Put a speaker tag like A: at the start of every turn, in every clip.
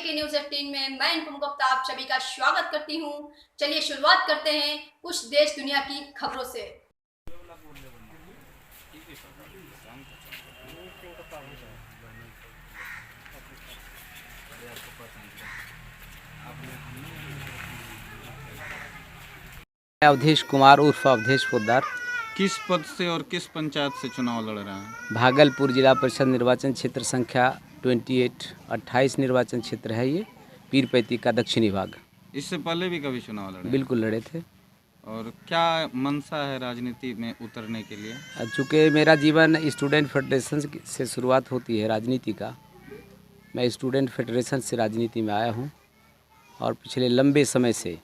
A: के न्यूज़ 18 में मैं इनकुम गुप्ता आप सभी का स्वागत करती हूं। चलिए शुरुआत करते हैं कुछ देश दुनिया की खबरों से।
B: अवधेश कुमार उर्फ अवधेश पोद्दार
C: किस पद से और किस पंचायत से चुनाव लड़ रहे हैं?
B: भागलपुर जिला परिषद निर्वाचन क्षेत्र संख्या 28 निर्वाचन क्षेत्र है। ये पीरपैती का दक्षिणी भाग।
C: इससे पहले भी कभी चुनाव लड़े?
B: बिल्कुल लड़े थे।
C: और क्या मंशा है राजनीति में उतरने के लिए?
B: चूँकि मेरा जीवन स्टूडेंट फेडरेशन से शुरुआत होती है राजनीति का, मैं स्टूडेंट फेडरेशन से राजनीति में आया हूँ और पिछले लंबे समय से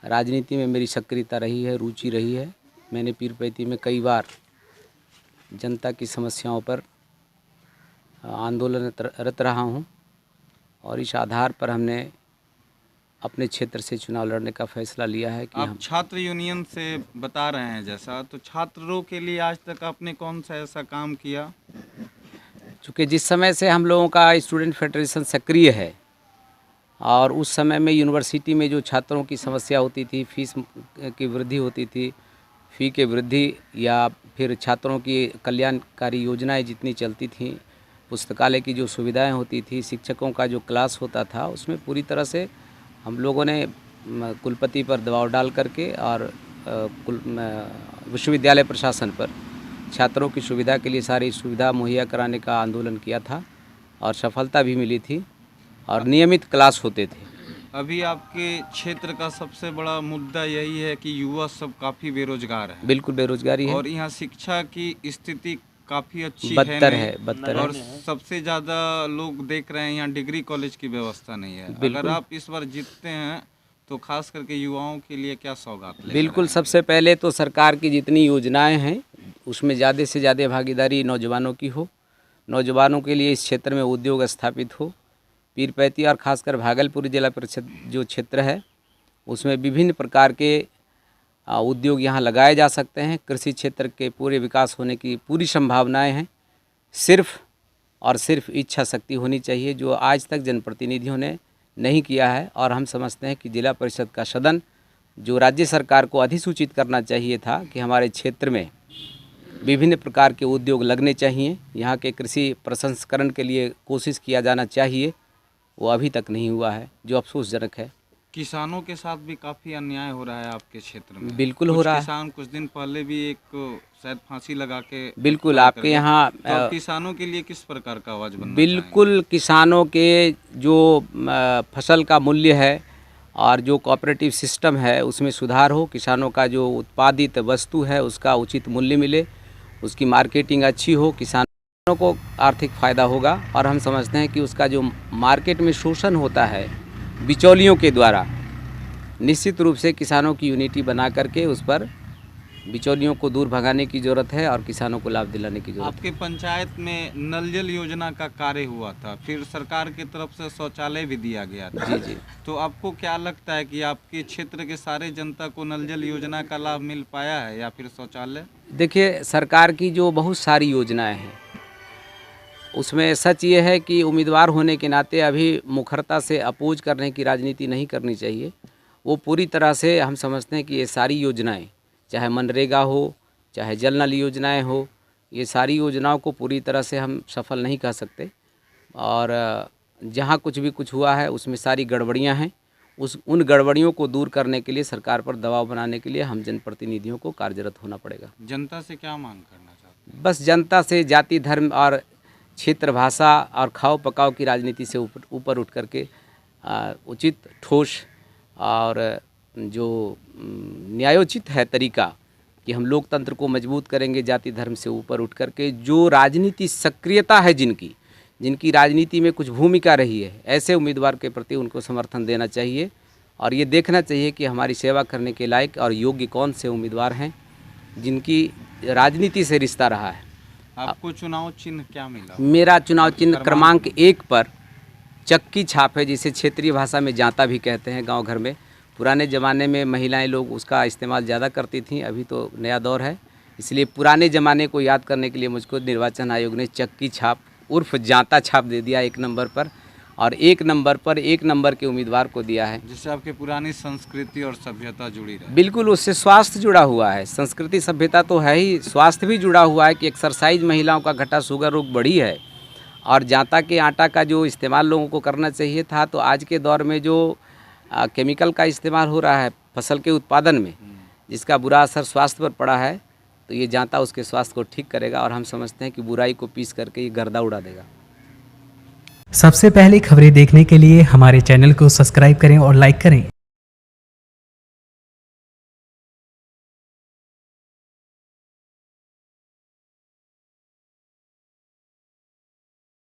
B: राजनीति में मेरी सक्रियता रही है, रुचि रही है। मैंने पीरपैती में कई बार जनता की समस्याओं पर आंदोलनरत रहा हूं और इस आधार पर हमने अपने क्षेत्र से चुनाव लड़ने का फैसला लिया है कि
C: आप छात्र यूनियन से बता रहे हैं जैसा, तो छात्रों के लिए आज तक आपने कौन सा ऐसा काम किया?
B: चूँकि जिस समय से हम लोगों का स्टूडेंट फेडरेशन सक्रिय है और उस समय में यूनिवर्सिटी में जो छात्रों की समस्या होती थी, फीस की वृद्धि होती थी, फ़ी के वृद्धि या फिर छात्रों की कल्याणकारी योजनाएं जितनी चलती थीं, पुस्तकालय की जो सुविधाएं होती थी, शिक्षकों का जो क्लास होता था, उसमें पूरी तरह से हम लोगों ने कुलपति पर दबाव डाल करके और विश्वविद्यालय प्रशासन पर छात्रों की सुविधा के लिए सारी सुविधा मुहैया कराने का आंदोलन किया था और सफलता भी मिली थी और नियमित क्लास होते थे।
C: अभी आपके क्षेत्र का सबसे बड़ा मुद्दा यही है कि युवा सब काफ़ी बेरोजगार है।
B: बिल्कुल बेरोजगारी है
C: और यहाँ शिक्षा की स्थिति काफ़ी अच्छी
B: बदतर
C: है,
B: है बदतर
C: और
B: है।
C: सबसे ज़्यादा लोग देख रहे हैं यहाँ डिग्री कॉलेज की व्यवस्था नहीं है। अगर आप इस बार जीतते हैं तो खास करके युवाओं के लिए क्या सौगात लेकर
B: बिल्कुल, सबसे पहले तो सरकार की जितनी योजनाएं हैं उसमें ज़्यादा से ज़्यादा भागीदारी नौजवानों की हो, नौजवानों के लिए इस क्षेत्र में उद्योग स्थापित हो। पीरपैती और ख़ासकर भागलपुर जिला परिषद जो क्षेत्र है उसमें विभिन्न प्रकार के उद्योग यहाँ लगाए जा सकते हैं। कृषि क्षेत्र के पूरे विकास होने की पूरी संभावनाएं हैं। सिर्फ और सिर्फ इच्छा शक्ति होनी चाहिए, जो आज तक जनप्रतिनिधियों ने नहीं किया है। और हम समझते हैं कि जिला परिषद का सदन जो राज्य सरकार को अधिसूचित करना चाहिए था कि हमारे क्षेत्र में विभिन्न प्रकार के उद्योग लगने चाहिए, यहाँ के कृषि प्रसंस्करण के लिए कोशिश किया जाना चाहिए, वो अभी तक नहीं हुआ है, जो अफसोसजनक है।
C: किसानों के साथ भी काफ़ी अन्याय हो रहा है आपके क्षेत्र में।
B: बिल्कुल हो रहा है।
C: किसान कुछ दिन पहले भी एक शायद फांसी लगा के
B: बिल्कुल आपके यहाँ
C: तो किसानों के लिए किस प्रकार का आवाज़ बनना
B: बिल्कुल किसानों के जो फसल का मूल्य है और जो कोऑपरेटिव सिस्टम है उसमें सुधार हो, किसानों का जो उत्पादित वस्तु है उसका उचित मूल्य मिले, उसकी मार्केटिंग अच्छी हो, किसानों को आर्थिक फ़ायदा होगा। और हम समझते हैं कि उसका जो मार्केट में शोषण होता है बिचौलियों के द्वारा, निश्चित रूप से किसानों की यूनिटी बना करके उस पर बिचौलियों को दूर भगाने की ज़रूरत है और किसानों को लाभ दिलाने की ज़रूरत है।
C: आपके पंचायत में नल जल योजना का कार्य हुआ था, फिर सरकार की तरफ से शौचालय भी दिया गया था।
B: जी जी।
C: तो आपको क्या लगता है कि आपके क्षेत्र के सारे जनता को नल जल योजना का लाभ मिल पाया है या फिर शौचालय?
B: देखिए, सरकार की जो बहुत सारी योजनाएं हैं उसमें सच ये है कि उम्मीदवार होने के नाते अभी मुखरता से अपोज करने की राजनीति नहीं करनी चाहिए। वो पूरी तरह से हम समझते हैं कि ये सारी योजनाएं, चाहे मनरेगा हो, चाहे जल नल योजनाएं हो, ये सारी योजनाओं को पूरी तरह से हम सफल नहीं कह सकते। और जहाँ कुछ हुआ है उसमें सारी गड़बड़ियाँ हैं। उन गड़बड़ियों को दूर करने के लिए, सरकार पर दबाव बनाने के लिए हम जनप्रतिनिधियों को कार्यरत होना पड़ेगा।
C: जनता से क्या मांग करना चाहते हैं?
B: बस जनता से जाति धर्म और क्षेत्र भाषा और खाओ पकाओ की राजनीति से ऊपर उठ करके उचित ठोस और जो न्यायोचित है तरीका कि हम लोकतंत्र को मजबूत करेंगे, जाति धर्म से ऊपर उठ करके जो राजनीति सक्रियता है जिनकी राजनीति में कुछ भूमिका रही है, ऐसे उम्मीदवार के प्रति उनको समर्थन देना चाहिए। और ये देखना चाहिए कि हमारी सेवा करने के लायक और योग्य कौन से उम्मीदवार हैं जिनकी राजनीति से रिश्ता रहा है।
C: आपको चुनाव चिन्ह क्या मिला?
B: मेरा चुनाव चिन्ह क्रमांक 1 पर चक्की छाप है, जिसे क्षेत्रीय भाषा में जांता भी कहते हैं। गांव घर में पुराने ज़माने में महिलाएं लोग उसका इस्तेमाल ज़्यादा करती थीं, अभी तो नया दौर है, इसलिए पुराने ज़माने को याद करने के लिए मुझको निर्वाचन आयोग ने चक्की छाप उर्फ जांता छाप दे दिया 1 नंबर पर। और एक नंबर के उम्मीदवार को दिया है।
C: जिससे आपकी पुरानी संस्कृति और सभ्यता जुड़ी रहे।
B: बिल्कुल, उससे स्वास्थ्य जुड़ा हुआ है, संस्कृति सभ्यता तो है ही, स्वास्थ्य भी जुड़ा हुआ है कि एक्सरसाइज महिलाओं का घटा, शुगर रोग बढ़ी है। और जांता के आटा का जो इस्तेमाल लोगों को करना चाहिए था, तो आज के दौर में जो केमिकल का इस्तेमाल हो रहा है फसल के उत्पादन में, जिसका बुरा असर स्वास्थ्य पर पड़ा है, तो ये जांता उसके स्वास्थ्य को ठीक करेगा और हम समझते हैं कि बुराई को पीस करके ये गर्दा उड़ा देगा।
D: सबसे पहले खबरें देखने के लिए हमारे चैनल को सब्सक्राइब करें और लाइक करें।